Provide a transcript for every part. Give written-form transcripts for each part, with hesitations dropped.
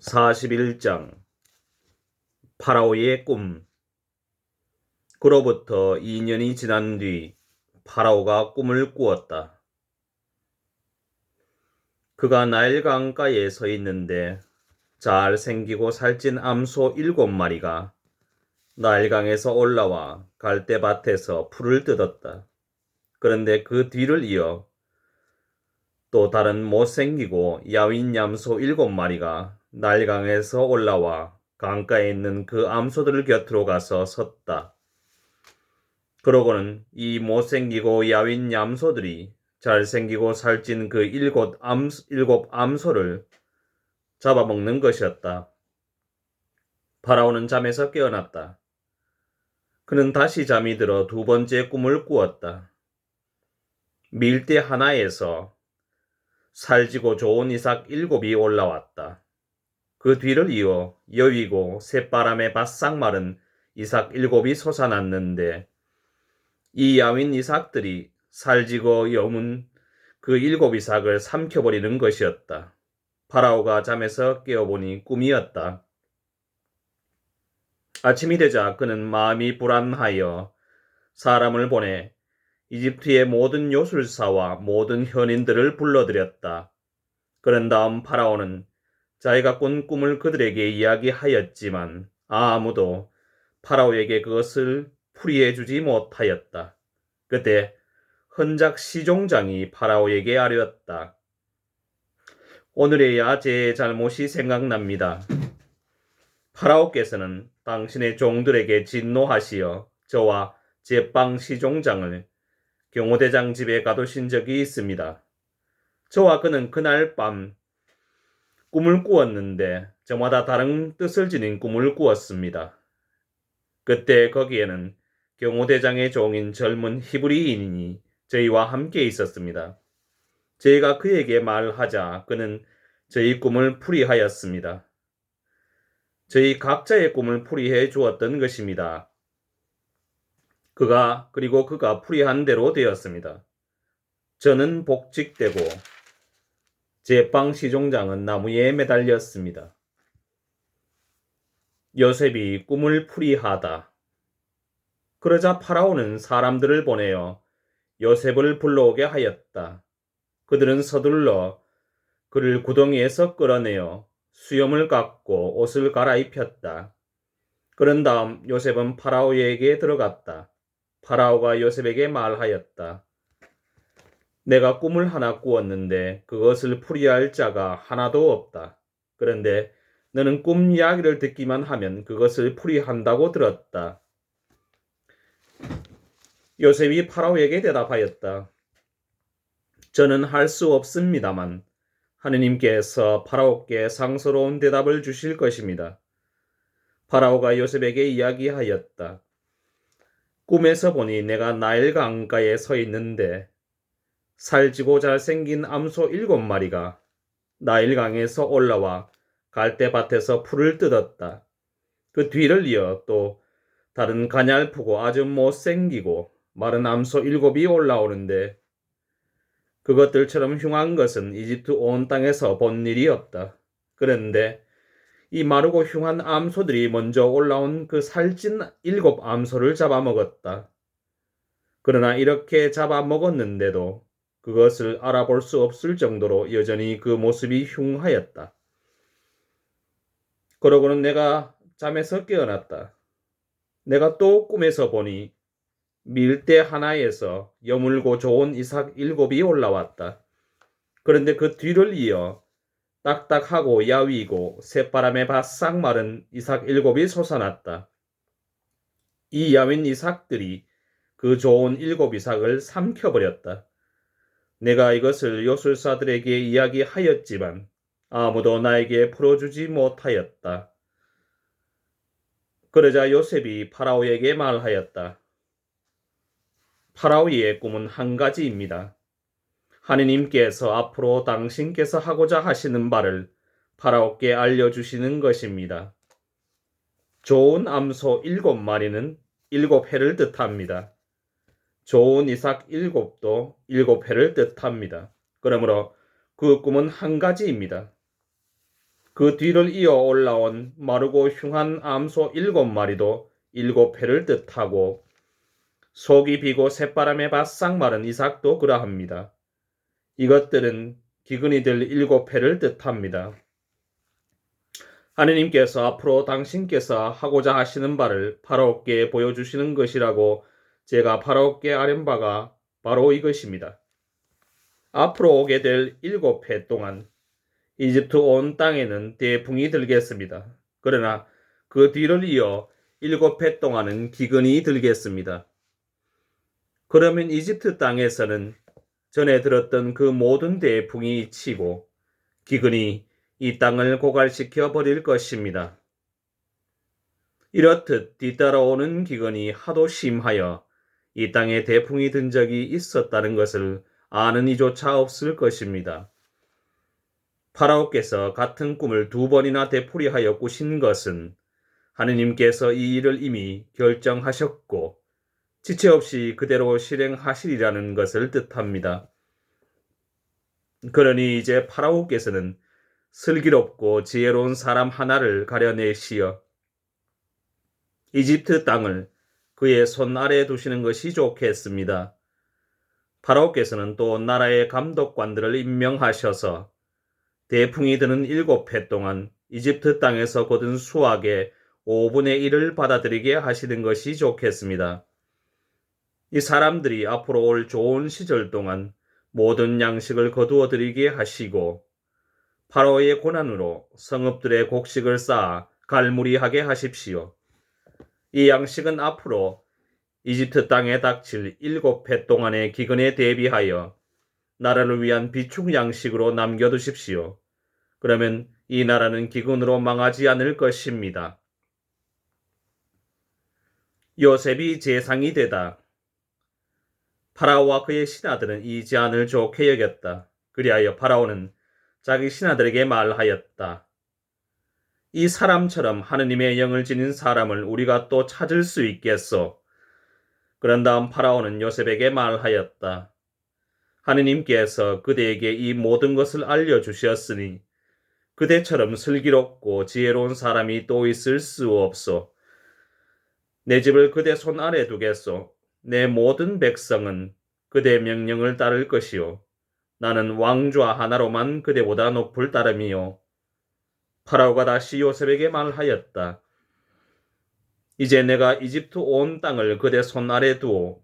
41장 파라오의 꿈. 그로부터 2년이 지난 뒤 파라오가 꿈을 꾸었다. 그가 나일 강가에 서 있는데 잘생기고 살찐 암소 7마리가 나일강에서 올라와 갈대밭에서 풀을 뜯었다. 그런데 그 뒤를 이어 또 다른 못생기고 야윈 얌소 7마리가 나일강에서 올라와 강가에 있는 그 암소들 곁으로 가서 섰다. 그러고는 이 못생기고 야윈 얌소들이 잘생기고 살찐 그 일곱 암소를 잡아먹는 것이었다. 파라오는 잠에서 깨어났다. 그는 다시 잠이 들어 두 번째 꿈을 꾸었다. 밀대 하나에서 살지고 좋은 이삭 7이 올라왔다. 그 뒤를 이어 여위고 새바람에 바싹 마른 이삭 7이 솟아났는데 이 야윈 이삭들이 살지고 여문 그 7이삭을 삼켜버리는 것이었다. 파라오가 잠에서 깨어보니 꿈이었다. 아침이 되자 그는 마음이 불안하여 사람을 보내 이집트의 모든 요술사와 모든 현인들을 불러들였다. 그런 다음 파라오는 자기가 꾼 꿈을 그들에게 이야기하였지만 아무도 파라오에게 그것을 풀이해 주지 못하였다. 그때 헌작 시종장이 파라오에게 아뢰었다. 오늘에야 제 잘못이 생각납니다. 파라오께서는 당신의 종들에게 진노하시어 저와 제빵 시종장을 경호대장 집에 가두신 적이 있습니다. 저와 그는 그날 밤 꿈을 꾸었는데 저마다 다른 뜻을 지닌 꿈을 꾸었습니다. 그때 거기에는 경호대장의 종인 젊은 히브리인이 저희와 함께 있었습니다. 저희가 그에게 말하자 그는 저희 꿈을 풀이하였습니다. 저희 각자의 꿈을 풀이해 주었던 것입니다. 그리고 그가 풀이한 대로 되었습니다. 저는 복직되고 제빵 시종장은 나무에 매달렸습니다. 요셉이 꿈을 풀이하다. 그러자 파라오는 사람들을 보내어 요셉을 불러오게 하였다. 그들은 서둘러 그를 구덩이에서 끌어내어 수염을 깎고 옷을 갈아입혔다. 그런 다음 요셉은 파라오에게 들어갔다. 파라오가 요셉에게 말하였다. 내가 꿈을 하나 꾸었는데 그것을 풀이할 자가 하나도 없다. 그런데 너는 꿈 이야기를 듣기만 하면 그것을 풀이한다고 들었다. 요셉이 파라오에게 대답하였다. 저는 할 수 없습니다만 하느님께서 파라오께 상스러운 대답을 주실 것입니다. 파라오가 요셉에게 이야기하였다. 꿈에서 보니 내가 나일 강가에 서 있는데 살지고 잘생긴 암소 7마리가 나일강에서 올라와 갈대밭에서 풀을 뜯었다. 그 뒤를 이어 또 다른 가냘프고 아주 못생기고 마른 암소 7이 올라오는데 그것들처럼 흉한 것은 이집트 온 땅에서 본 일이 없다. 그런데 이 마르고 흉한 암소들이 먼저 올라온 그 살찐 7 암소를 잡아먹었다. 그러나 이렇게 잡아먹었는데도 그것을 알아볼 수 없을 정도로 여전히 그 모습이 흉하였다. 그러고는 내가 잠에서 깨어났다. 내가 또 꿈에서 보니 밀대 하나에서 여물고 좋은 이삭 7이 올라왔다. 그런데 그 뒤를 이어 딱딱하고 야위고 새바람에 바싹 마른 이삭 7이 솟아났다. 이 야윈 이삭들이 그 좋은 7 이삭을 삼켜버렸다. 내가 이것을 요술사들에게 이야기하였지만 아무도 나에게 풀어주지 못하였다. 그러자 요셉이 파라오에게 말하였다. 파라오의 꿈은 한 가지입니다. 하느님께서 앞으로 당신께서 하고자 하시는 바를 파라오께 알려주시는 것입니다. 좋은 암소 7마리는 7해를 뜻합니다. 좋은 이삭 7도 7해를 뜻합니다. 그러므로 그 꿈은 한 가지입니다. 그 뒤를 이어 올라온 마르고 흉한 암소 7마리도 7회를 뜻하고 속이 비고 새바람에 바싹 마른 이삭도 그러합니다. 이것들은 기근이들 7회를 뜻합니다. 하느님께서 앞으로 당신께서 하고자 하시는 바를 파라오께 보여주시는 것이라고 제가 파라오께 아뢰는 바가 바로 이것입니다. 앞으로 오게 될 7회 동안 이집트 온 땅에는 대풍이 들겠습니다. 그러나 그 뒤를 이어 7회 동안은 기근이 들겠습니다. 그러면 이집트 땅에서는 전에 들었던 그 모든 대풍이 치고 기근이 이 땅을 고갈시켜 버릴 것입니다. 이렇듯 뒤따라오는 기근이 하도 심하여 이 땅에 대풍이 든 적이 있었다는 것을 아는 이조차 없을 것입니다. 파라오께서 같은 꿈을 2번이나 되풀이하여 꾸신 것은 하느님께서 이 일을 이미 결정하셨고 지체 없이 그대로 실행하시리라는 것을 뜻합니다. 그러니 이제 파라오께서는 슬기롭고 지혜로운 사람 하나를 가려내시어 이집트 땅을 그의 손 아래에 두시는 것이 좋겠습니다. 파라오께서는 또 나라의 감독관들을 임명하셔서 대풍이 드는 7회 동안 이집트 땅에서 거둔 수확의 5분의 1을 받아들이게 하시는 것이 좋겠습니다. 이 사람들이 앞으로 올 좋은 시절 동안 모든 양식을 거두어 드리게 하시고 파라오의 고난으로 성읍들의 곡식을 쌓아 갈무리하게 하십시오. 이 양식은 앞으로 이집트 땅에 닥칠 7회 동안의 기근에 대비하여 나라를 위한 비축 양식으로 남겨두십시오. 그러면 이 나라는 기근으로 망하지 않을 것입니다. 요셉이 재상이 되다. 파라오와 그의 신하들은 이 제안을 좋게 여겼다. 그리하여 파라오는 자기 신하들에게 말하였다. 이 사람처럼 하느님의 영을 지닌 사람을 우리가 또 찾을 수 있겠소. 그런 다음 파라오는 요셉에게 말하였다. 하느님께서 그대에게 이 모든 것을 알려주셨으니 그대처럼 슬기롭고 지혜로운 사람이 또 있을 수 없소. 내 집을 그대 손 아래 두겠소. 내 모든 백성은 그대 명령을 따를 것이요. 나는 왕좌 하나로만 그대보다 높을 따름이요. 파라오가 다시 요셉에게 말하였다. 이제 내가 이집트 온 땅을 그대 손 아래 두오.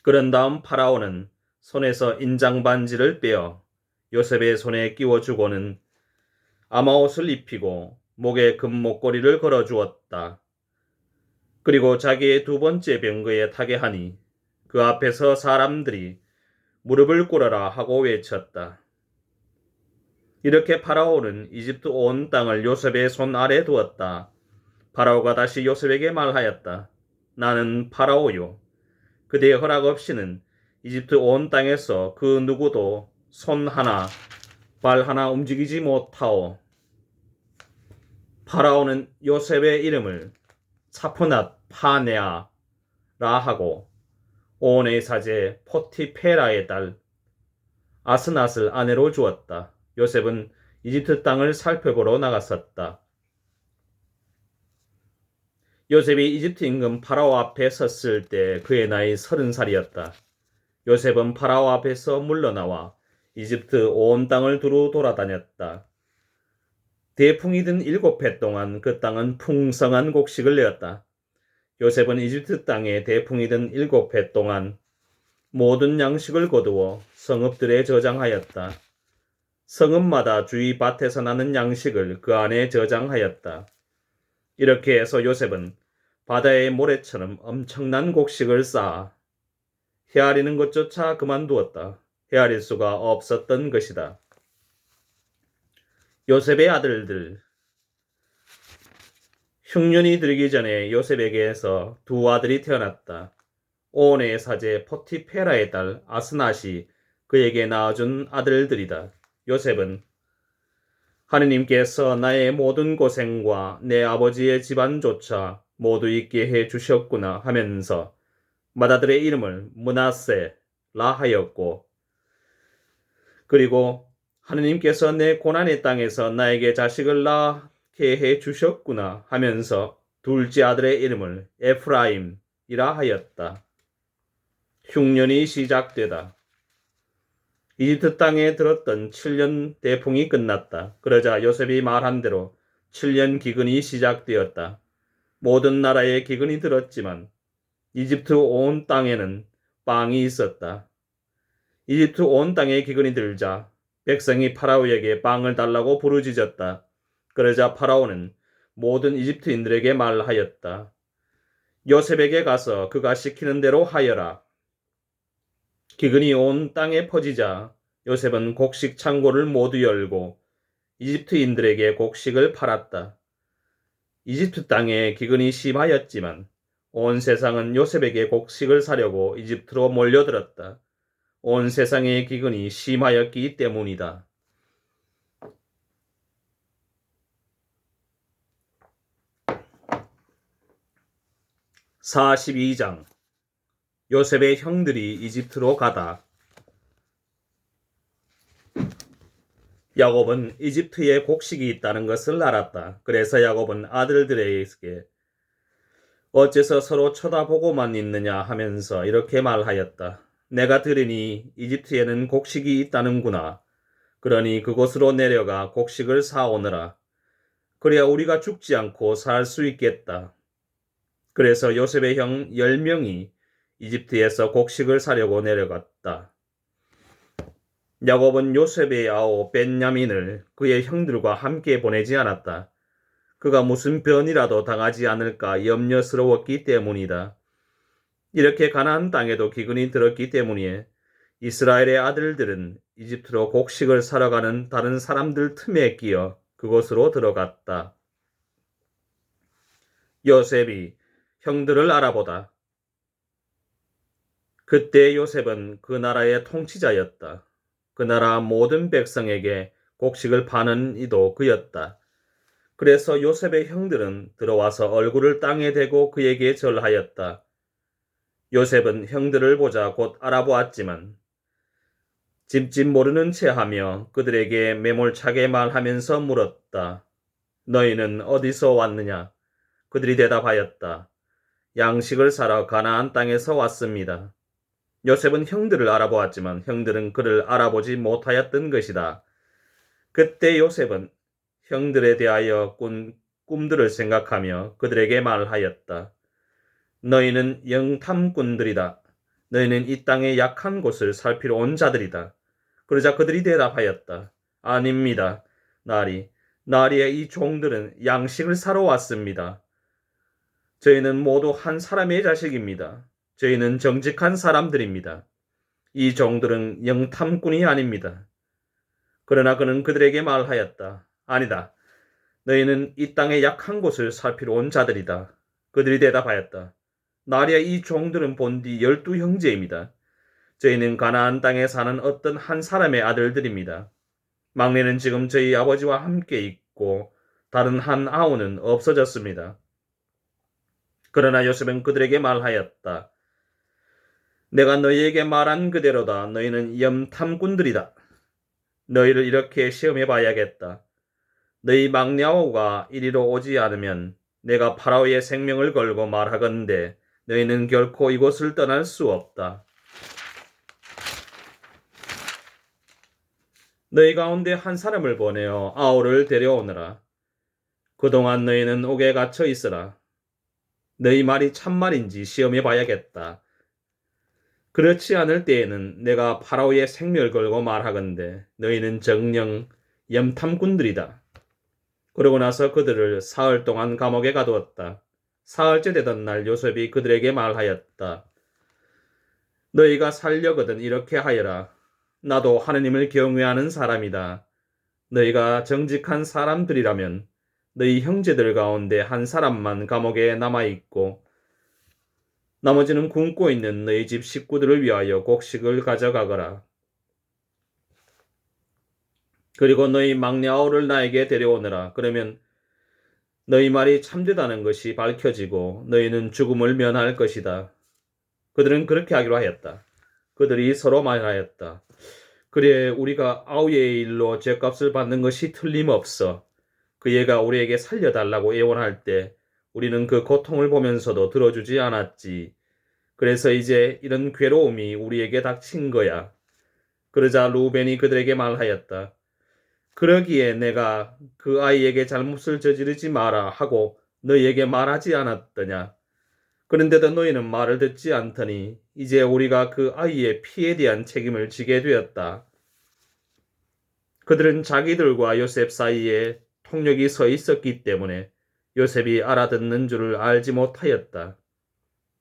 그런 다음 파라오는 손에서 인장 반지를 빼어 요셉의 손에 끼워주고는 아마옷을 입히고 목에 금목걸이를 걸어주었다. 그리고 자기의 2번째 병거에 타게 하니 그 앞에서 사람들이 무릎을 꿇어라 하고 외쳤다. 이렇게 파라오는 이집트 온 땅을 요셉의 손 아래 두었다. 파라오가 다시 요셉에게 말하였다. 나는 파라오요. 그대의 허락 없이는 이집트 온 땅에서 그 누구도 손 하나, 발 하나 움직이지 못하오. 파라오는 요셉의 이름을 사프낫 파네아라 하고 온의 사제 포티페라의 딸 아스낫을 아내로 주었다. 요셉은 이집트 땅을 살펴보러 나갔었다. 요셉이 이집트 임금 파라오 앞에 섰을 때 그의 나이 30살이었다. 요셉은 파라오 앞에서 물러나와 이집트 온 땅을 두루 돌아다녔다. 대풍이 든 7해 동안 그 땅은 풍성한 곡식을 내었다. 요셉은 이집트 땅에 대풍이 든 7해 동안 모든 양식을 거두어 성읍들에 저장하였다. 성읍마다 주위 밭에서 나는 양식을 그 안에 저장하였다. 이렇게 해서 요셉은 바다의 모래처럼 엄청난 곡식을 쌓아 헤아리는 것조차 그만두었다. 헤아릴 수가 없었던 것이다. 요셉의 아들들. 흉년이 들기 전에 요셉에게서 2 아들이 태어났다. 온의 사제 포티페라의 딸 아스낫이 그에게 낳아준 아들들이다. 요셉은 하느님께서 나의 모든 고생과 내 아버지의 집안조차 모두 있게 해 주셨구나 하면서 맏아들의 이름을 므낫세라 하였고 그리고 하느님께서 내 고난의 땅에서 나에게 자식을 낳게 해 주셨구나 하면서 둘째 아들의 이름을 에프라임이라 하였다. 흉년이 시작되다. 이집트 땅에 들었던 7년 대풍이 끝났다. 그러자 요셉이 말한 대로 7년 기근이 시작되었다. 모든 나라에 기근이 들었지만 이집트 온 땅에는 빵이 있었다. 이집트 온 땅에 기근이 들자 백성이 파라오에게 빵을 달라고 부르짖었다. 그러자 파라오는 모든 이집트인들에게 말하였다. 요셉에게 가서 그가 시키는 대로 하여라. 기근이 온 땅에 퍼지자 요셉은 곡식 창고를 모두 열고 이집트인들에게 곡식을 팔았다. 이집트 땅에 기근이 심하였지만 온 세상은 요셉에게 곡식을 사려고 이집트로 몰려들었다. 온 세상의 기근이 심하였기 때문이다. (42장) 요셉의 형들이 이집트로 가다. 야곱은 이집트에 곡식이 있다는 것을 알았다. 그래서 야곱은 아들들에게 어째서 서로 쳐다보고만 있느냐 하면서 이렇게 말하였다. 내가 들으니 이집트에는 곡식이 있다는구나. 그러니 그곳으로 내려가 곡식을 사오너라. 그래야 우리가 죽지 않고 살 수 있겠다. 그래서 요셉의 형 10명이 이집트에서 곡식을 사려고 내려갔다. 야곱은 요셉의 아우 벤야민을 그의 형들과 함께 보내지 않았다. 그가 무슨 변이라도 당하지 않을까 염려스러웠기 때문이다. 이렇게 가나안 땅에도 기근이 들었기 때문에 이스라엘의 아들들은 이집트로 곡식을 사러 가는 다른 사람들 틈에 끼어 그곳으로 들어갔다. 요셉이 형들을 알아보다. 그때 요셉은 그 나라의 통치자였다. 그 나라 모든 백성에게 곡식을 파는 이도 그였다. 그래서 요셉의 형들은 들어와서 얼굴을 땅에 대고 그에게 절하였다. 요셉은 형들을 보자 곧 알아보았지만 집집 모르는 체하며 그들에게 매몰차게 말하면서 물었다. 너희는 어디서 왔느냐? 그들이 대답하였다. 양식을 사러 가나안 땅에서 왔습니다. 요셉은 형들을 알아보았지만 형들은 그를 알아보지 못하였던 것이다. 그때 요셉은 형들에 대하여 꾼 꿈들을 생각하며 그들에게 말하였다. 너희는 영탐꾼들이다. 너희는 이 땅의 약한 곳을 살피러 온 자들이다. 그러자 그들이 대답하였다. 아닙니다. 나리의 이 종들은 양식을 사러 왔습니다. 저희는 모두 한 사람의 자식입니다. 저희는 정직한 사람들입니다. 이 종들은 영탐꾼이 아닙니다. 그러나 그는 그들에게 말하였다. 아니다. 너희는 이 땅의 약한 곳을 살피러 온 자들이다. 그들이 대답하였다. 나리의 이 종들은 본디 12형제입니다. 저희는 가나안 땅에 사는 어떤 한 사람의 아들들입니다. 막내는 지금 저희 아버지와 함께 있고 다른 한 아우는 없어졌습니다. 그러나 요셉은 그들에게 말하였다. 내가 너희에게 말한 그대로다. 너희는 염탐꾼들이다. 너희를 이렇게 시험해 봐야겠다. 너희 막내 아우가 이리로 오지 않으면 내가 파라오의 생명을 걸고 말하건대 너희는 결코 이곳을 떠날 수 없다. 너희 가운데 한 사람을 보내어 아우를 데려오너라. 그동안 너희는 옥에 갇혀 있으라. 너희 말이 참말인지 시험해 봐야겠다. 그렇지 않을 때에는 내가 파라오의 생명을 걸고 말하건대 너희는 정녕 염탐꾼들이다. 그러고 나서 그들을 사흘 동안 감옥에 가두었다. 사흘째 되던 날 요셉이 그들에게 말하였다. 너희가 살려거든 이렇게 하여라. 나도 하느님을 경외하는 사람이다. 너희가 정직한 사람들이라면 너희 형제들 가운데 한 사람만 감옥에 남아있고 나머지는 굶고 있는 너희 집 식구들을 위하여 곡식을 가져가거라. 그리고 너희 막내 아우를 나에게 데려오너라. 그러면 너희 말이 참되다는 것이 밝혀지고 너희는 죽음을 면할 것이다. 그들은 그렇게 하기로 하였다. 그들이 서로 말하였다. 그래 우리가 아우의 일로 죗값을 받는 것이 틀림없어. 그 애가 우리에게 살려달라고 애원할 때 우리는 그 고통을 보면서도 들어주지 않았지. 그래서 이제 이런 괴로움이 우리에게 닥친 거야. 그러자 루벤이 그들에게 말하였다. 그러기에 내가 그 아이에게 잘못을 저지르지 마라 하고 너희에게 말하지 않았더냐. 그런데도 너희는 말을 듣지 않더니 이제 우리가 그 아이의 피에 대한 책임을 지게 되었다. 그들은 자기들과 요셉 사이에 통역이 서 있었기 때문에 요셉이 알아듣는 줄을 알지 못하였다.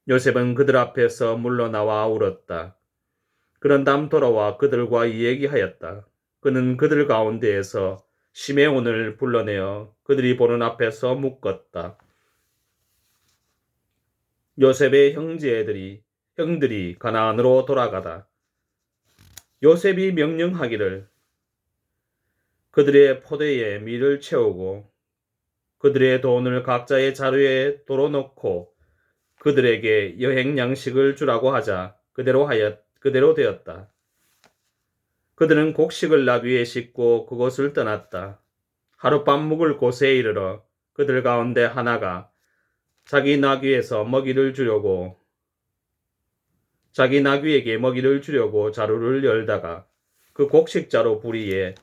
요셉은 그들 앞에서 물러나와 울었다. 그런 다음 돌아와 그들과 이야기하였다. 그는 그들 가운데에서 시메온을 불러내어 그들이 보는 앞에서 묶었다. 요셉의 형들이 가나안으로 돌아가다. 요셉이 명령하기를 그들의 포대에 밀을 채우고 그들의 돈을 각자의 자루에 덜어놓고 그들에게 여행 양식을 주라고 하자 그대로 되었다. 그들은 곡식을 나귀에 싣고 그곳을 떠났다. 하룻밤 묵을 곳에 이르러 그들 가운데 하나가 자기 나귀에게 먹이를 주려고 자루를 열다가 그 곡식자루 부리에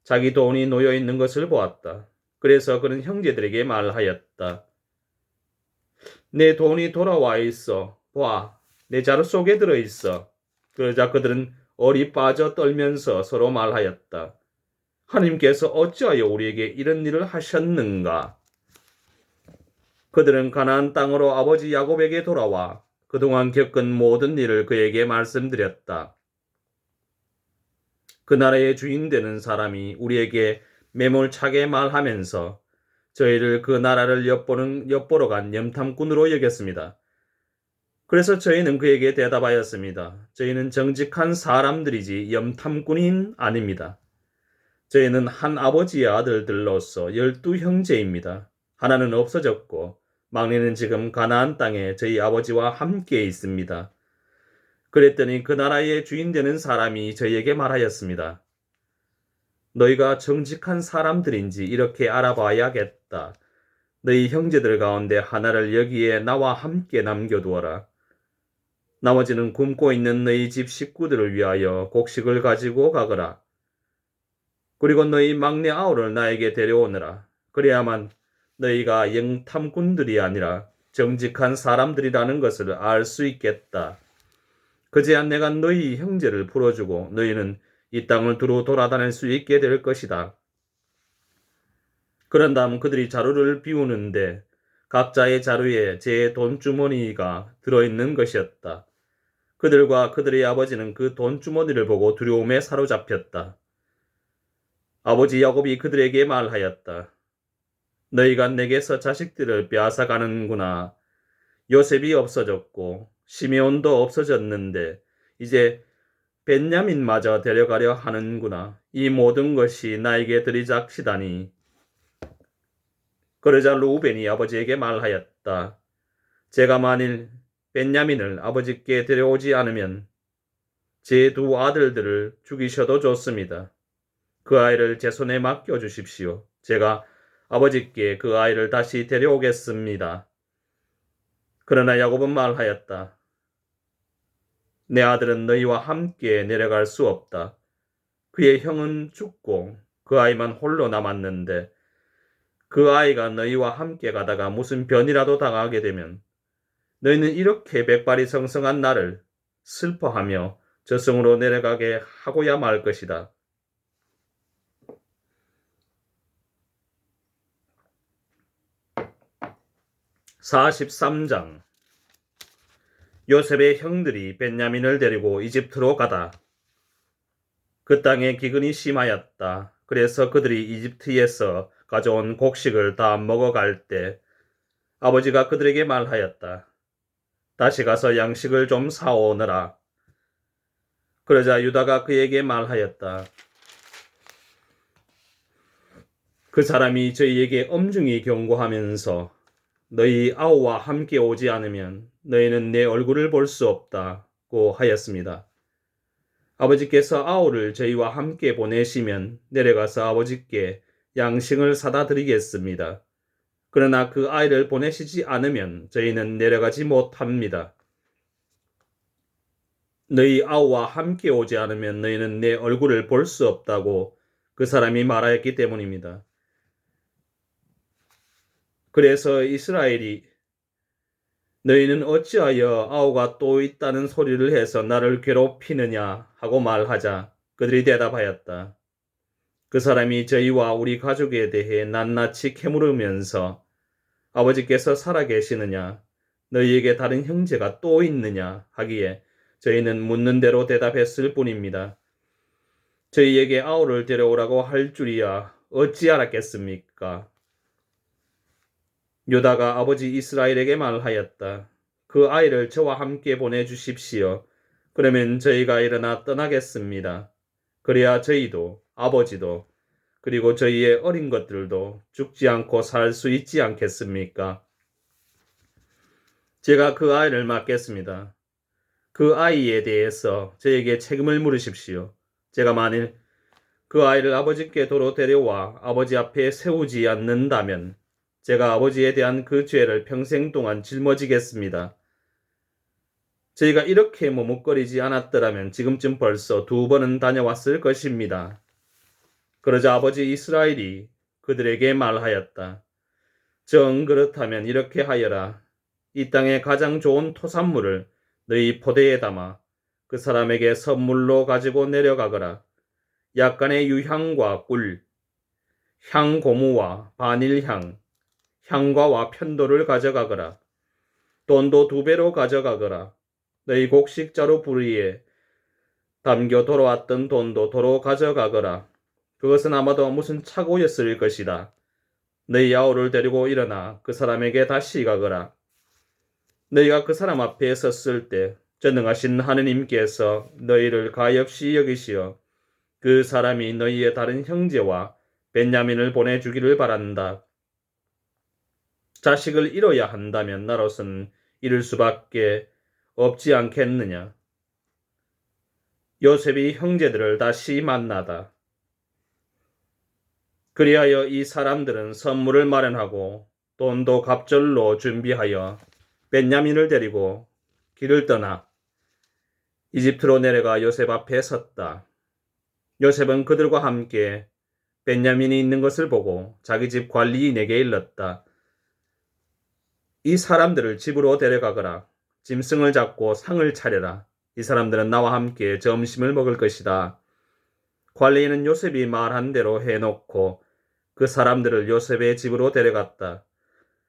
자기 돈이 놓여 있는 것을 보았다. 그래서 그는 형제들에게 말하였다. 내 돈이 돌아와 있어. 봐, 내 자루 속에 들어 있어. 그러자 그들은 얼이 빠져 떨면서 서로 말하였다. 하나님께서 어찌하여 우리에게 이런 일을 하셨는가? 그들은 가나안 땅으로 아버지 야곱에게 돌아와 그동안 겪은 모든 일을 그에게 말씀드렸다. 그 나라의 주인 되는 사람이 우리에게 매몰차게 말하면서 저희를 그 나라를 엿보러 간 염탐꾼으로 여겼습니다. 그래서 저희는 그에게 대답하였습니다. 저희는 정직한 사람들이지 염탐꾼인 아닙니다. 저희는 한 아버지의 아들들로서 12형제입니다. 하나는 없어졌고 막내는 지금 가나안 땅에 저희 아버지와 함께 있습니다. 그랬더니 그 나라의 주인 되는 사람이 저희에게 말하였습니다. 너희가 정직한 사람들인지 이렇게 알아봐야겠다. 너희 형제들 가운데 하나를 여기에 나와 함께 남겨두어라. 나머지는 굶고 있는 너희 집 식구들을 위하여 곡식을 가지고 가거라. 그리고 너희 막내 아우를 나에게 데려오너라. 그래야만 너희가 영탐꾼들이 아니라 정직한 사람들이라는 것을 알 수 있겠다. 그제야 내가 너희 형제를 풀어주고 너희는 이 땅을 두루 돌아다닐 수 있게 될 것이다. 그런 다음 그들이 자루를 비우는데 각자의 자루에 제 돈주머니가 들어있는 것이었다. 그들과 그들의 아버지는 그 돈주머니를 보고 두려움에 사로잡혔다. 아버지 야곱이 그들에게 말하였다. 너희가 내게서 자식들을 빼앗아가는구나. 요셉이 없어졌고 시메온도 없어졌는데 이제 벤야민마저 데려가려 하는구나. 이 모든 것이 나에게 들이닥치다니. 그러자 루벤이 아버지에게 말하였다. 제가 만일 벤야민을 아버지께 데려오지 않으면 제 두 아들들을 죽이셔도 좋습니다. 그 아이를 제 손에 맡겨주십시오. 제가 아버지께 그 아이를 다시 데려오겠습니다. 그러나 야곱은 말하였다. 내 아들은 너희와 함께 내려갈 수 없다. 그의 형은 죽고 그 아이만 홀로 남았는데 그 아이가 너희와 함께 가다가 무슨 변이라도 당하게 되면 너희는 이렇게 백발이 성성한 나를 슬퍼하며 저승으로 내려가게 하고야 말 것이다. (43장) 요셉의 형들이 벤야민을 데리고 이집트로 가다. 그 땅에 기근이 심하였다. 그래서 그들이 이집트에서 가져온 곡식을 다 먹어갈 때 아버지가 그들에게 말하였다. 다시 가서 양식을 좀 사오너라. 그러자 유다가 그에게 말하였다. 그 사람이 저희에게 엄중히 경고하면서 너희 아우와 함께 오지 않으면 너희는 내 얼굴을 볼 수 없다고 하였습니다. 아버지께서 아우를 저희와 함께 보내시면 내려가서 아버지께 양식을 사다 드리겠습니다. 그러나 그 아이를 보내시지 않으면 저희는 내려가지 못합니다. 너희 아우와 함께 오지 않으면 너희는 내 얼굴을 볼 수 없다고 그 사람이 말하였기 때문입니다. 그래서 이스라엘이 너희는 어찌하여 아우가 또 있다는 소리를 해서 나를 괴롭히느냐 하고 말하자 그들이 대답하였다. 그 사람이 저희와 우리 가족에 대해 낱낱이 캐물으면서 아버지께서 살아계시느냐 너희에게 다른 형제가 또 있느냐 하기에 저희는 묻는 대로 대답했을 뿐입니다. 저희에게 아우를 데려오라고 할 줄이야 어찌 알았겠습니까? 요다가 아버지 이스라엘에게 말하였다. 그 아이를 저와 함께 보내주십시오. 그러면 저희가 일어나 떠나겠습니다. 그래야 저희도 아버지도 그리고 저희의 어린 것들도 죽지 않고 살 수 있지 않겠습니까? 제가 그 아이를 맡겠습니다. 그 아이에 대해서 저에게 책임을 물으십시오. 제가 만일 그 아이를 아버지께 도로 데려와 아버지 앞에 세우지 않는다면 제가 아버지에 대한 그 죄를 평생 동안 짊어지겠습니다. 저희가 이렇게 머뭇거리지 않았더라면 지금쯤 벌써 2번은 다녀왔을 것입니다. 그러자 아버지 이스라엘이 그들에게 말하였다. 정 그렇다면 이렇게 하여라. 이 땅의 가장 좋은 토산물을 너희 포대에 담아 그 사람에게 선물로 가지고 내려가거라. 약간의 유향과 꿀, 향고무와 바닐향, 향과와 편도를 가져가거라. 돈도 2배로 가져가거라. 너희 곡식자루 부리에 담겨 돌아왔던 돈도 도로 가져가거라. 그것은 아마도 무슨 착오였을 것이다. 너희 아우를 데리고 일어나 그 사람에게 다시 가거라. 너희가 그 사람 앞에 섰을 때 전능하신 하느님께서 너희를 가엾이 여기시어 그 사람이 너희의 다른 형제와 벤야민을 보내주기를 바란다. 자식을 잃어야 한다면 나로서는 잃을 수밖에 없지 않겠느냐. 요셉이 형제들을 다시 만나다. 그리하여 이 사람들은 선물을 마련하고 돈도 갑절로 준비하여 벤야민을 데리고 길을 떠나 이집트로 내려가 요셉 앞에 섰다. 요셉은 그들과 함께 벤야민이 있는 것을 보고 자기 집 관리인에게 일렀다. 이 사람들을 집으로 데려가거라. 짐승을 잡고 상을 차려라. 이 사람들은 나와 함께 점심을 먹을 것이다. 관리인은 요셉이 말한 대로 해놓고 그 사람들을 요셉의 집으로 데려갔다.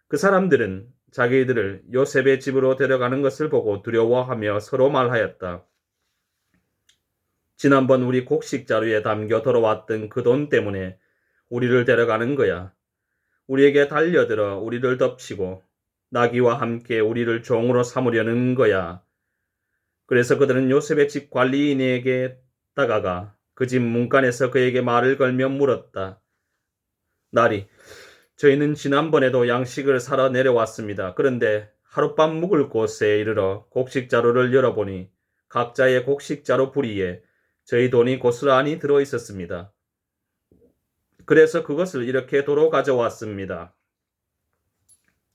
그 사람들은 자기들을 요셉의 집으로 데려가는 것을 보고 두려워하며 서로 말하였다. 지난번 우리 곡식 자루에 담겨 돌아왔던 그 돈 때문에 우리를 데려가는 거야. 우리에게 달려들어 우리를 덮치고 나귀와 함께 우리를 종으로 삼으려는 거야. 그래서 그들은 요셉의 집 관리인에게 다가가 그 집 문간에서 그에게 말을 걸며 물었다. 나리, 저희는 지난번에도 양식을 사러 내려왔습니다. 그런데 하룻밤 묵을 곳에 이르러 곡식 자루를 열어보니 각자의 곡식 자루 부리에 저희 돈이 고스란히 들어 있었습니다. 그래서 그것을 이렇게 도로 가져왔습니다.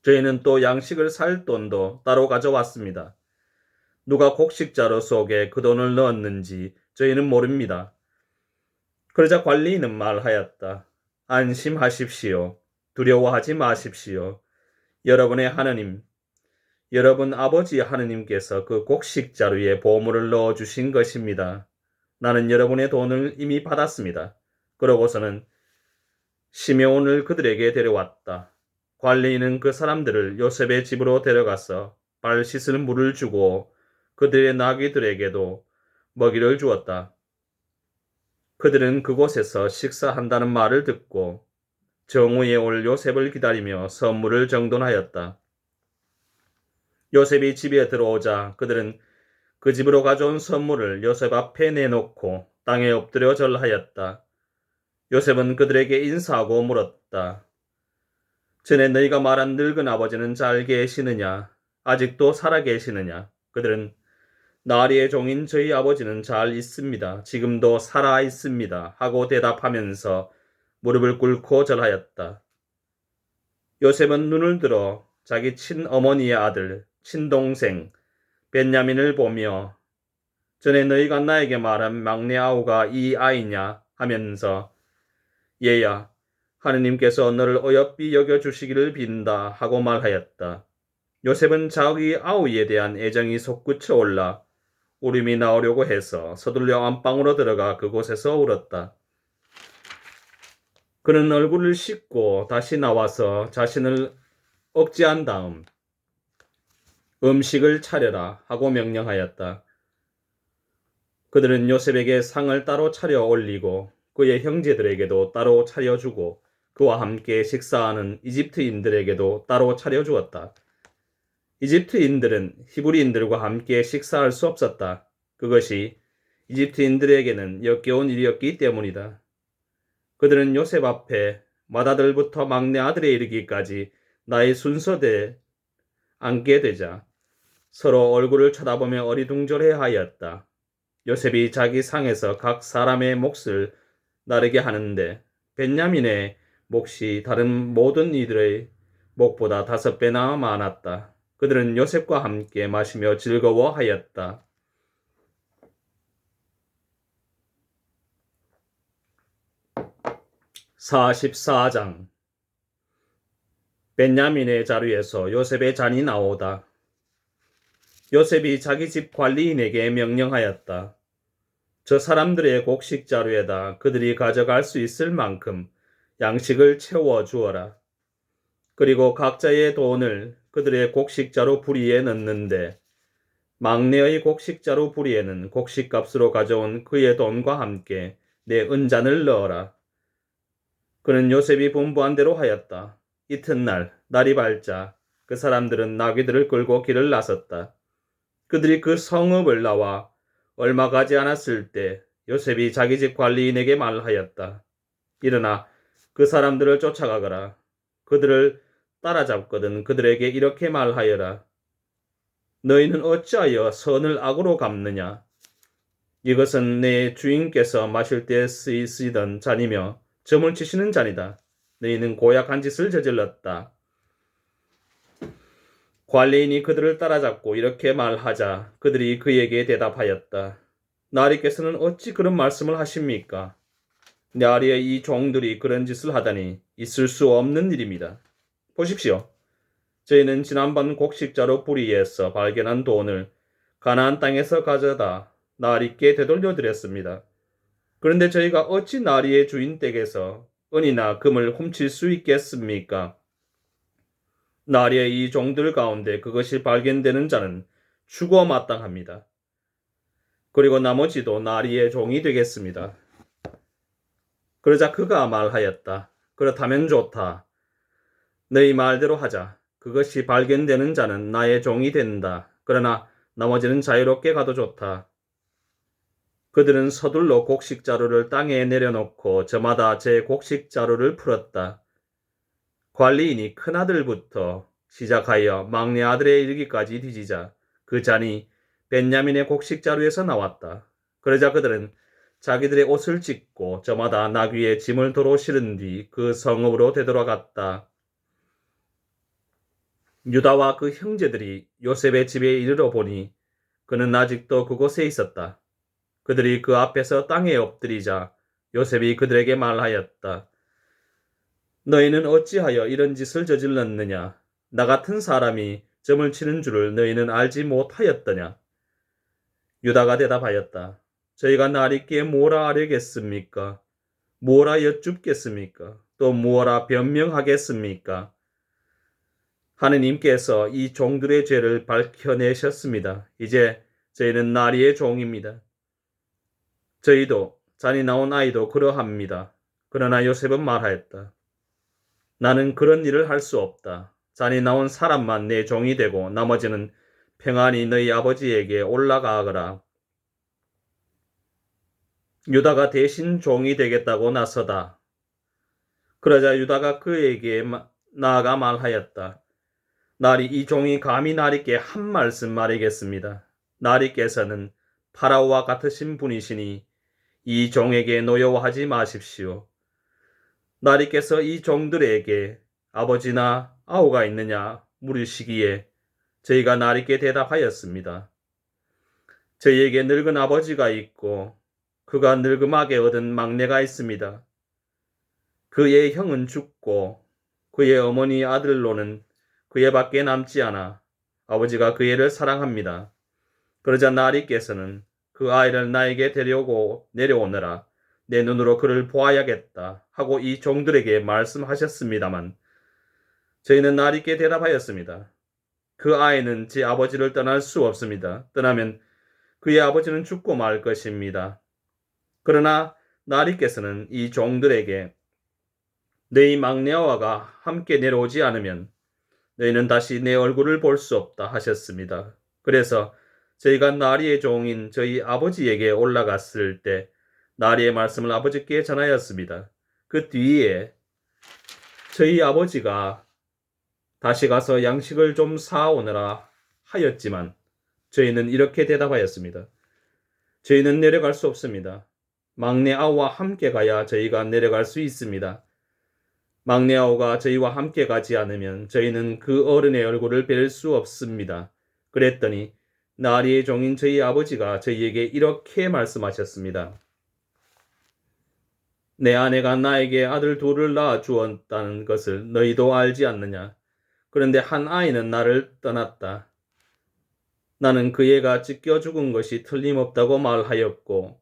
저희는 또 양식을 살 돈도 따로 가져왔습니다. 누가 곡식자루 속에 그 돈을 넣었는지 저희는 모릅니다. 그러자 관리인은 말하였다. 안심하십시오. 두려워하지 마십시오. 여러분의 하느님, 여러분 아버지 하느님께서 그 곡식자루에 보물을 넣어주신 것입니다. 나는 여러분의 돈을 이미 받았습니다. 그러고서는 시메온을 그들에게 데려왔다. 관리인은 그 사람들을 요셉의 집으로 데려가서 발 씻을 물을 주고 그들의 나귀들에게도 먹이를 주었다. 그들은 그곳에서 식사한다는 말을 듣고 정오에 올 요셉을 기다리며 선물을 정돈하였다. 요셉이 집에 들어오자 그들은 그 집으로 가져온 선물을 요셉 앞에 내놓고 땅에 엎드려 절하였다. 요셉은 그들에게 인사하고 물었다. 전에 너희가 말한 늙은 아버지는 잘 계시느냐? 아직도 살아 계시느냐? 그들은 나리의 종인 저희 아버지는 잘 있습니다. 지금도 살아 있습니다. 하고 대답하면서 무릎을 꿇고 절하였다. 요셉은 눈을 들어 자기 친어머니의 아들, 친동생 벤야민을 보며 전에 너희가 나에게 말한 막내 아우가 이 아이냐 하면서 얘야, 하느님께서 너를 어여삐 여겨주시기를 빈다 하고 말하였다. 요셉은 자기 아우에 대한 애정이 솟구쳐 올라 울음이 나오려고 해서 서둘러 안방으로 들어가 그곳에서 울었다. 그는 얼굴을 씻고 다시 나와서 자신을 억제한 다음 음식을 차려라 하고 명령하였다. 그들은 요셉에게 상을 따로 차려 올리고 그의 형제들에게도 따로 차려주고 그와 함께 식사하는 이집트인들에게도 따로 차려주었다. 이집트인들은 히브리인들과 함께 식사할 수 없었다. 그것이 이집트인들에게는 역겨운 일이었기 때문이다. 그들은 요셉 앞에 맏아들부터 막내 아들에 이르기까지 나의 순서대에 앉게 되자 서로 얼굴을 쳐다보며 어리둥절해 하였다. 요셉이 자기 상에서 각 사람의 몫을 나르게 하는데 벤야민의 몫이 다른 모든 이들의 몫보다 5배나 많았다. 그들은 요셉과 함께 마시며 즐거워하였다. 44장 벤야민의 자루에서 요셉의 잔이 나오다. 요셉이 자기 집 관리인에게 명령하였다. 저 사람들의 곡식 자루에다 그들이 가져갈 수 있을 만큼 양식을 채워 주어라. 그리고 각자의 돈을 그들의 곡식 자루 부리에 넣는데 막내의 곡식 자루 부리에는 곡식값으로 가져온 그의 돈과 함께 내 은잔을 넣어라. 그는 요셉이 분부한 대로 하였다. 이튿날 날이 밝자 그 사람들은 나귀들을 끌고 길을 나섰다. 그들이 그 성읍을 나와 얼마 가지 않았을 때 요셉이 자기 집 관리인에게 말하였다. 일어나 그 사람들을 쫓아가거라. 그들을 따라잡거든 그들에게 이렇게 말하여라. 너희는 어찌하여 선을 악으로 갚느냐? 이것은 내 주인께서 마실 때 쓰이던 잔이며 점을 치시는 잔이다. 너희는 고약한 짓을 저질렀다. 관리인이 그들을 따라잡고 이렇게 말하자 그들이 그에게 대답하였다. 나리께서는 어찌 그런 말씀을 하십니까? 나리의 이 종들이 그런 짓을 하다니 있을 수 없는 일입니다. 보십시오. 저희는 지난번 곡식자루 부리에서 발견한 돈을 가나안 땅에서 가져다 나리께 되돌려드렸습니다. 그런데 저희가 어찌 나리의 주인 댁에서 은이나 금을 훔칠 수 있겠습니까? 나리의 이 종들 가운데 그것이 발견되는 자는 죽어 마땅합니다. 그리고 나머지도 나리의 종이 되겠습니다. 그러자 그가 말하였다. 그렇다면 좋다. 너희 말대로 하자. 그것이 발견되는 자는 나의 종이 된다. 그러나 나머지는 자유롭게 가도 좋다. 그들은 서둘러 곡식자루를 땅에 내려놓고 저마다 제 곡식자루를 풀었다. 관리인이 큰아들부터 시작하여 막내 아들에 이르기까지 뒤지자 그 잔이 벤야민의 곡식자루에서 나왔다. 그러자 그들은 자기들의 옷을 찢고 저마다 나귀에 짐을 도로 실은 뒤 그 성읍으로 되돌아갔다. 유다와 그 형제들이 요셉의 집에 이르러 보니 그는 아직도 그곳에 있었다. 그들이 그 앞에서 땅에 엎드리자 요셉이 그들에게 말하였다. 너희는 어찌하여 이런 짓을 저질렀느냐? 나 같은 사람이 점을 치는 줄을 너희는 알지 못하였더냐? 유다가 대답하였다. 저희가 나리께 뭐라 하려겠습니까? 뭐라 여쭙겠습니까? 또 뭐라 변명하겠습니까? 하느님께서 이 종들의 죄를 밝혀내셨습니다. 이제 저희는 나리의 종입니다. 저희도 잔이 나온 아이도 그러합니다. 그러나 요셉은 말하였다. 나는 그런 일을 할 수 없다. 잔이 나온 사람만 내 종이 되고 나머지는 평안히 너희 아버지에게 올라가거라. 유다가 대신 종이 되겠다고 나서다. 그러자 유다가 그에게 나아가 말하였다. 나리 이 종이 감히 나리께 한 말씀 말이겠습니다. 나리께서는 파라오와 같으신 분이시니 이 종에게 노여워하지 마십시오. 나리께서 이 종들에게 아버지나 아우가 있느냐 물으시기에 저희가 나리께 대답하였습니다. 저희에게 늙은 아버지가 있고 그가 늙음하게 얻은 막내가 있습니다. 그의 형은 죽고 그의 어머니 아들로는 그의 밖에 남지 않아 아버지가 그 애를 사랑합니다. 그러자 나리께서는 그 아이를 나에게 데려오고 내려오너라. 내 눈으로 그를 보아야겠다 하고 이 종들에게 말씀하셨습니다만 저희는 나리께 대답하였습니다. 그 아이는 제 아버지를 떠날 수 없습니다. 떠나면 그의 아버지는 죽고 말 것입니다. 그러나 나리께서는 이 종들에게 너희 막내아와가 함께 내려오지 않으면 너희는 다시 내 얼굴을 볼 수 없다 하셨습니다. 그래서 저희가 나리의 종인 저희 아버지에게 올라갔을 때 나리의 말씀을 아버지께 전하였습니다. 그 뒤에 저희 아버지가 다시 가서 양식을 좀 사오느라 하였지만 저희는 이렇게 대답하였습니다. 저희는 내려갈 수 없습니다. 막내 아우와 함께 가야 저희가 내려갈 수 있습니다. 막내 아우가 저희와 함께 가지 않으면 저희는 그 어른의 얼굴을 뵐 수 없습니다. 그랬더니 나리의 종인 저희 아버지가 저희에게 이렇게 말씀하셨습니다. 내 아내가 나에게 아들 둘을 낳아 주었다는 것을 너희도 알지 않느냐? 그런데 한 아이는 나를 떠났다. 나는 그 애가 찢겨 죽은 것이 틀림없다고 말하였고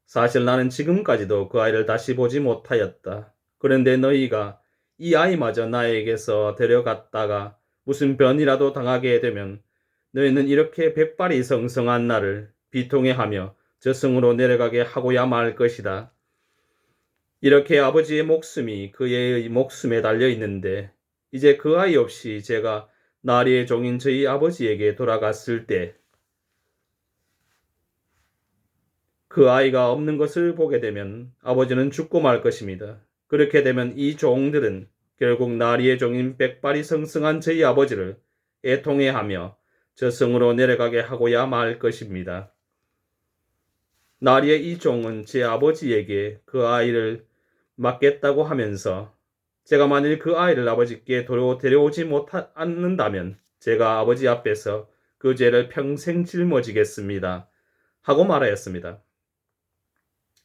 사실 나는 지금까지도 그 아이를 다시 보지 못하였다. 그런데 너희가 이 아이마저 나에게서 데려갔다가 무슨 변이라도 당하게 되면 너희는 이렇게 백발이 성성한 나를 비통해하며 저승으로 내려가게 하고야 말 것이다. 이렇게 아버지의 목숨이 그 애의 목숨에 달려 있는데 이제 그 아이 없이 제가 나리의 종인 저희 아버지에게 돌아갔을 때 그 아이가 없는 것을 보게 되면 아버지는 죽고 말 것입니다. 그렇게 되면 이 종들은 결국 나리의 종인 백발이 성성한 저희 아버지를 애통해하며 저승으로 내려가게 하고야 말 것입니다. 나리의 이 종은 제 아버지에게 그 아이를 맡겠다고 하면서 제가 만일 그 아이를 아버지께 데려오지 않는다면 제가 아버지 앞에서 그 죄를 평생 짊어지겠습니다. 하고 말하였습니다.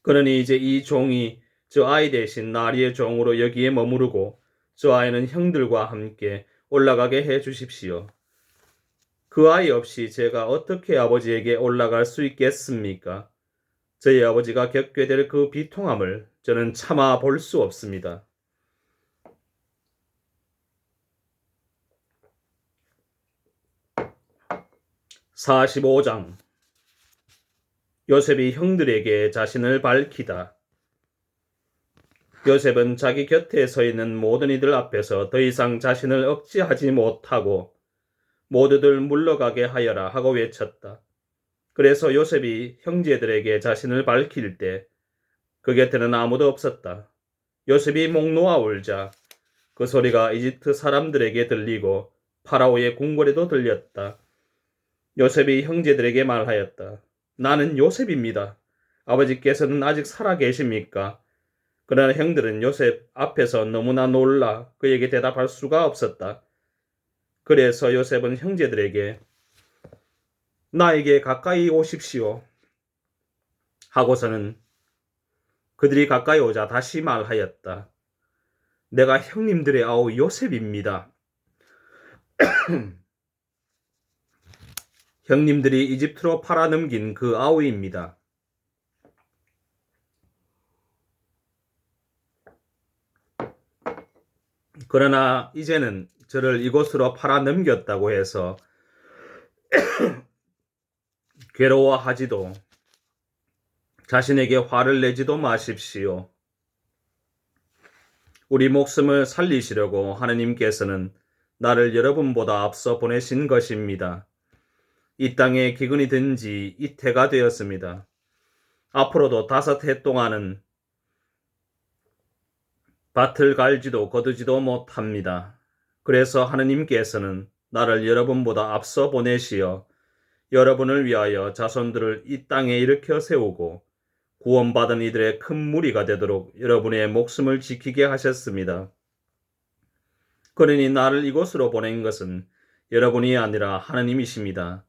그러니 이제 이 종이 저 아이 대신 나리의 종으로 여기에 머무르고 저 아이는 형들과 함께 올라가게 해 주십시오. 그 아이 없이 제가 어떻게 아버지에게 올라갈 수 있겠습니까? 저희 아버지가 겪게 될 그 비통함을 저는 참아 볼 수 없습니다. (45장) 요셉이 형들에게 자신을 밝히다. 요셉은 자기 곁에 서 있는 모든 이들 앞에서 더 이상 자신을 억제하지 못하고 모두들 물러가게 하여라 하고 외쳤다. 그래서 요셉이 형제들에게 자신을 밝힐 때 그 곁에는 아무도 없었다. 요셉이 목 놓아 울자 그 소리가 이집트 사람들에게 들리고 파라오의 궁궐에도 들렸다. 요셉이 형제들에게 말하였다. 나는 요셉입니다. 아버지께서는 아직 살아 계십니까? 그러나 형들은 요셉 앞에서 너무나 놀라 그에게 대답할 수가 없었다. 그래서 요셉은 형제들에게 나에게 가까이 오십시오 하고서는 그들이 가까이 오자 다시 말하였다. 내가 형님들의 아우 요셉입니다. 형님들이 이집트로 팔아넘긴 그 아우입니다. 그러나 이제는 저를 이곳으로 팔아넘겼다고 해서 괴로워하지도 자신에게 화를 내지도 마십시오. 우리 목숨을 살리시려고 하느님께서는 나를 여러분보다 앞서 보내신 것입니다. 이 땅에 기근이 든 지 이태가 되었습니다. 앞으로도 5해 동안은 밭을 갈지도 거두지도 못합니다. 그래서 하느님께서는 나를 여러분보다 앞서 보내시어 여러분을 위하여 자손들을 이 땅에 일으켜 세우고 구원받은 이들의 큰 무리가 되도록 여러분의 목숨을 지키게 하셨습니다. 그러니 나를 이곳으로 보낸 것은 여러분이 아니라 하느님이십니다.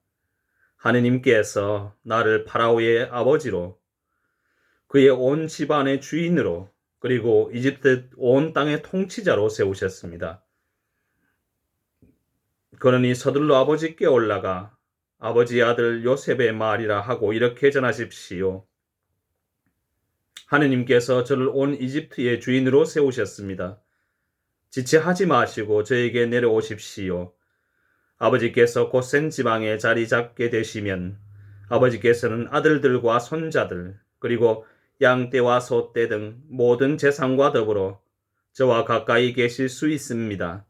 하느님께서 나를 파라오의 아버지로, 그의 온 집안의 주인으로, 그리고 이집트 온 땅의 통치자로 세우셨습니다. 그러니 서둘러 아버지께 올라가 아버지의 아들 요셉의 말이라 하고 이렇게 전하십시오. 하느님께서 저를 온 이집트의 주인으로 세우셨습니다. 지체하지 마시고 저에게 내려오십시오. 아버지께서 고센 지방에 자리 잡게 되시면 아버지께서는 아들들과 손자들 그리고 양떼와 소떼 등 모든 재산과 더불어 저와 가까이 계실 수 있습니다.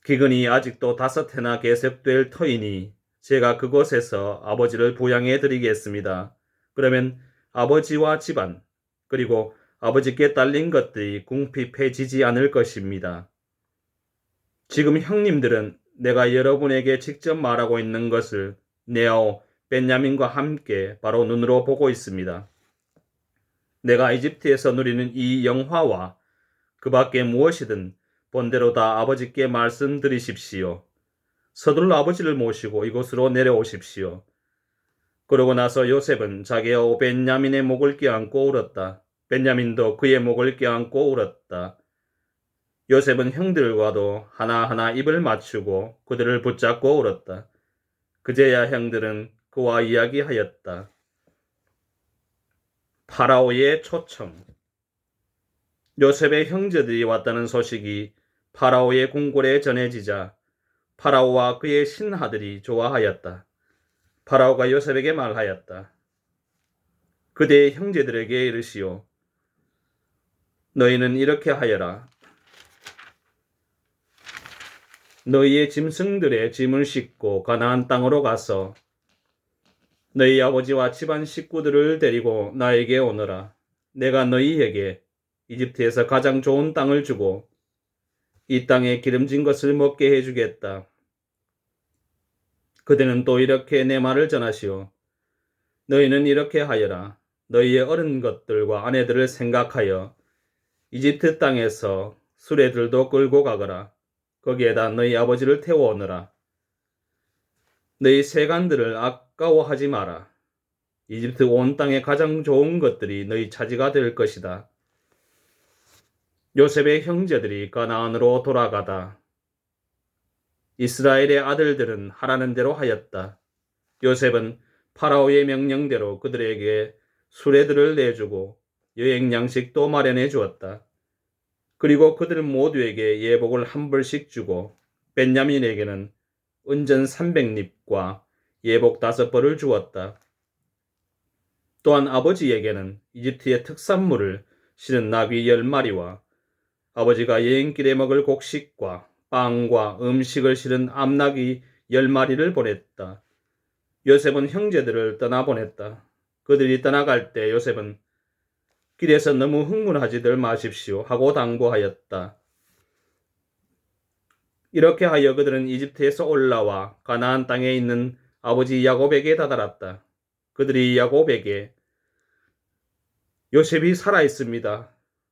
기근이 아직도 5해나 계속될 터이니 제가 그곳에서 아버지를 부양해 드리겠습니다. 그러면 아버지와 집안 그리고 아버지께 딸린 것들이 궁핍해지지 않을 것입니다. 지금 형님들은 내가 여러분에게 직접 말하고 있는 것을 네아오, 벤야민과 함께 바로 눈으로 보고 있습니다. 내가 이집트에서 누리는 이 영화와 그 밖에 무엇이든 본대로 다 아버지께 말씀드리십시오. 서둘러 아버지를 모시고 이곳으로 내려오십시오. 그러고 나서 요셉은 자기 아우 벤야민의 목을 껴안고 울었다. 벤야민도 그의 목을 껴안고 울었다. 요셉은 형들과도 하나하나 입을 맞추고 그들을 붙잡고 울었다. 그제야 형들은 그와 이야기하였다. 파라오의 초청. 요셉의 형제들이 왔다는 소식이 파라오의 궁궐에 전해지자 파라오와 그의 신하들이 좋아하였다. 파라오가 요셉에게 말하였다. 그대의 형제들에게 이르시오. 너희는 이렇게 하여라. 너희의 짐승들의 짐을 싣고 가나안 땅으로 가서 너희 아버지와 집안 식구들을 데리고 나에게 오너라. 내가 너희에게 이집트에서 가장 좋은 땅을 주고 이 땅에 기름진 것을 먹게 해주겠다. 그대는 또 이렇게 내 말을 전하시오. 너희는 이렇게 하여라. 너희의 어른 것들과 아내들을 생각하여 이집트 땅에서 수레들도 끌고 가거라. 거기에다 너희 아버지를 태워오너라. 너희 세간들을 아까워하지 마라. 이집트 온 땅의 가장 좋은 것들이 너희 차지가 될 것이다. 요셉의 형제들이 가나안으로 돌아가다 이스라엘의 아들들은 하라는 대로 하였다. 요셉은 파라오의 명령대로 그들에게 수레들을 내주고 여행 양식도 마련해 주었다. 그리고 그들 모두에게 예복을 한 벌씩 주고 벤야민에게는 은전 300립과 예복 5벌을 주었다. 또한 아버지에게는 이집트의 특산물을 실은 나귀 10마리와 아버지가 여행길에 먹을 곡식과 빵과 음식을 실은 암나귀 10마리를 보냈다. 요셉은 형제들을 떠나보냈다. 그들이 떠나갈 때 요셉은 길에서 너무 흥분하지들 마십시오 하고 당부하였다. 이렇게 하여 그들은 이집트에서 올라와 가나안 땅에 있는 아버지 야곱에게 다다랐다. 그들이 야곱에게 요셉이 살아있습니다.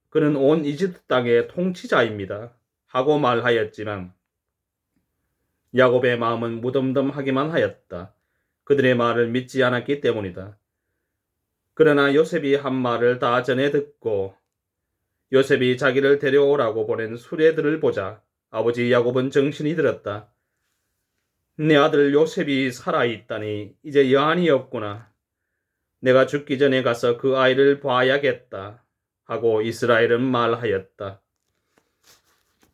그는 온 이집트 땅의 통치자입니다. 하고 말하였지만 야곱의 마음은 무덤덤하기만 하였다. 그들의 말을 믿지 않았기 때문이다. 그러나 요셉이 한 말을 다 전해 듣고 요셉이 자기를 데려오라고 보낸 수레들을 보자 아버지 야곱은 정신이 들었다. 내 아들 요셉이 살아있다니 이제 여한이 없구나. 내가 죽기 전에 가서 그 아이를 봐야겠다. 하고 이스라엘은 말하였다.